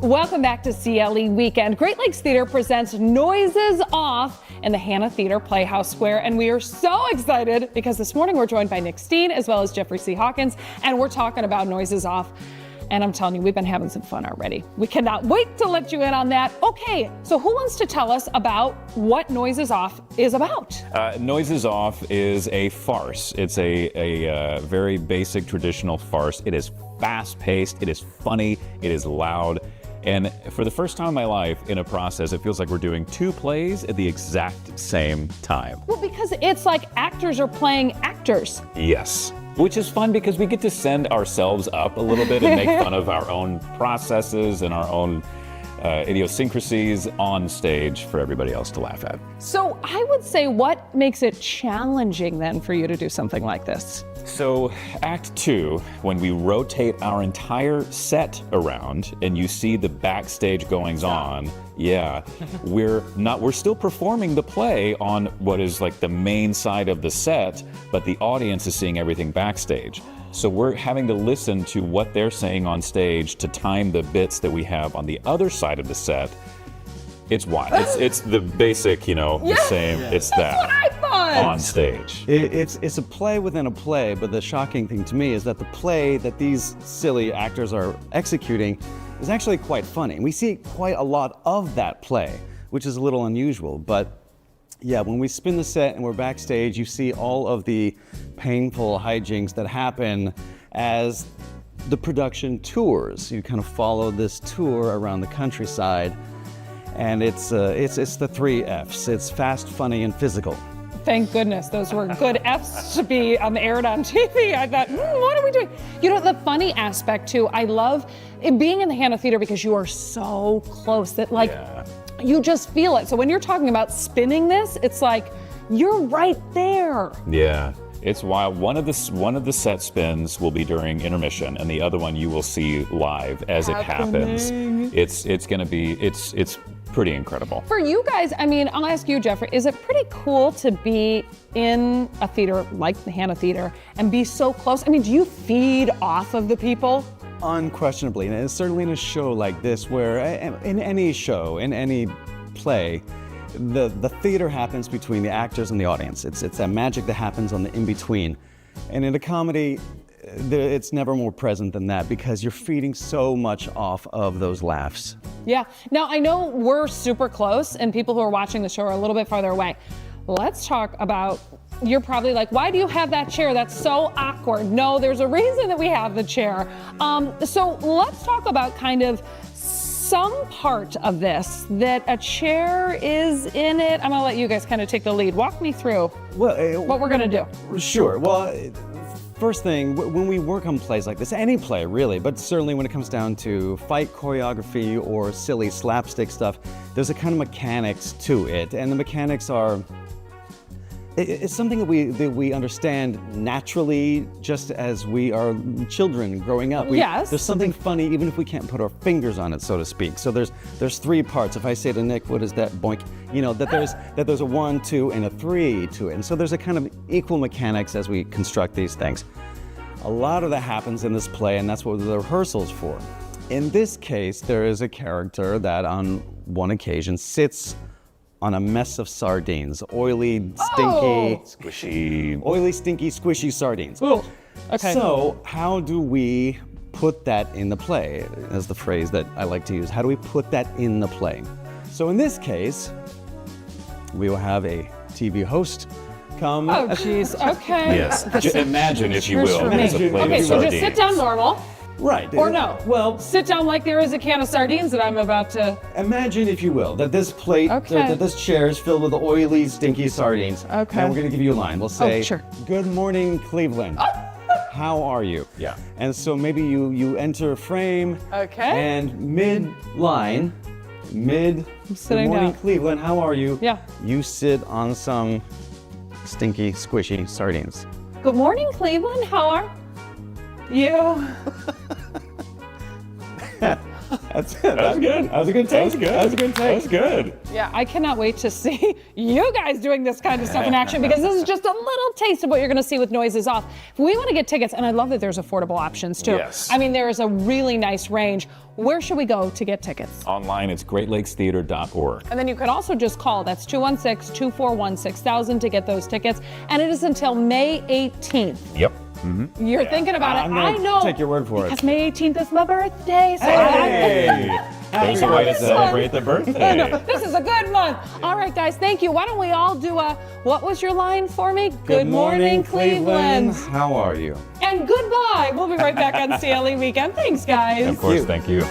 Welcome back to CLE Weekend. Great Lakes Theater presents Noises Off in the Hannah Theater Playhouse Square, and we are so excited because this morning we're joined by Nick Steen as well as Jeffrey C. Hawkins, and we're talking about Noises Off. And I'm telling you, we've been having some fun already. We cannot wait to let you in on that. Okay, so who wants to tell us about what Noises Off is about? Noises Off is a farce. It's a very basic traditional farce. It is fast-paced, it is funny, it is loud. And for the first time in my life, in a process, it feels like we're doing two plays at the exact same time. Well, because it's like actors are playing actors. Yes. Which is fun because we get to send ourselves up a little bit and make fun of our own processes and our own idiosyncrasies on stage for everybody else to laugh at. So I would say, what makes it challenging then for you to do something like this? So Act 2, when we rotate our entire set around and you see the backstage goings on, we're still performing the play on what is like the main side of the set, but the audience is seeing everything backstage. So we're having to listen to what they're saying on stage to time the bits that we have on the other side of the set. It's wild. It's the basic, the same. It's that. That's what I thought. On stage. It's a play within a play, but the shocking thing to me is that the play that these silly actors are executing is actually quite funny. And we see quite a lot of that play, which is a little unusual. But yeah, when we spin the set and we're backstage, you see all of the painful hijinks that happen as the production tours. You kind of follow this tour around the countryside. And it's the three F's. It's fast, funny, and physical. Thank goodness those were good F's to be aired on TV. I thought, what are we doing? The funny aspect too, I love being in the Hannah Theater because you are so close that you just feel it. So when you're talking about spinning this, it's like you're right there. Yeah. It's wild. One of the set spins will be during intermission, and the other one you will see live as it happens. It's pretty incredible. For you guys, I'll ask you, Jeffrey, is it pretty cool to be in a theater like the Hannah Theater and be so close? Do you feed off of the people? Unquestionably, and certainly in a show like this, where in any show, in any play, the theater happens between the actors and the audience. It's that magic that happens on the in-between. And in a comedy, it's never more present than that because you're feeding so much off of those laughs. Yeah. Now, I know we're super close and people who are watching the show are a little bit farther away. Let's talk about, you're probably like, why do you have that chair? That's so awkward. No, there's a reason that we have the chair. So let's talk about kind of some part of this that a chair is in it. I'm gonna let you guys kind of take the lead. Walk me through what we're gonna do. Sure. Well, first thing, when we work on plays like this, any play really, but certainly when it comes down to fight choreography or silly slapstick stuff, there's a kind of mechanics to it, and the mechanics are, it's something that we understand naturally just as we are children growing up. Yes. There's something funny even if we can't put our fingers on it, so to speak. So there's three parts. If I say to Nick, what is that, boink? That there's a 1, 2, and a 3 to it. And so there's a kind of equal mechanics as we construct these things. A lot of that happens in this play, and that's what the rehearsal's for. In this case, there is a character that on one occasion sits on a mess of sardines, oily, stinky, squishy sardines. Ooh. Okay. So how do we put that in the play? That's the phrase that I like to use. How do we put that in the play? So in this case, we will have a TV host come. Oh, jeez. Okay. Yes. Imagine, if you will. Okay, so just sit down normal. Right. Or no. Well, sit down like there is a can of sardines that I'm about to. Imagine, if you will, that this plate, that this chair is filled with oily, stinky sardines. Okay. And we're going to give you a line. We'll say, sure. Good morning, Cleveland. How are you? Yeah. And so maybe you enter frame. Okay. And mid-line, good morning, down. Cleveland, how are you? Yeah. You sit on some stinky, squishy sardines. Good morning, Cleveland. How are you? That's good. That was a good take. That was a good take. That was good. Yeah, I cannot wait to see you guys doing this kind of stuff in action because this is just a little taste of what you're going to see with Noises Off. If we want to get tickets, and I love that there's affordable options too. Yes. I mean, there is a really nice range. Where should we go to get tickets? Online, it's greatlakestheater.org. And then you could also just call. That's 216-241-6000 to get those tickets. And it is until May 18th. Yep. You're thinking about I'm it. gonna I know. take your word for it. Because May 18th is my birthday. So Hey! There's a way to This one. celebrate the birthday. This is a good month. All right, guys, thank you. Why don't we all do what was your line for me? Good morning, Cleveland. How are you? And goodbye. We'll be right back on CLE Weekend. Thanks, guys. Of course, thank you.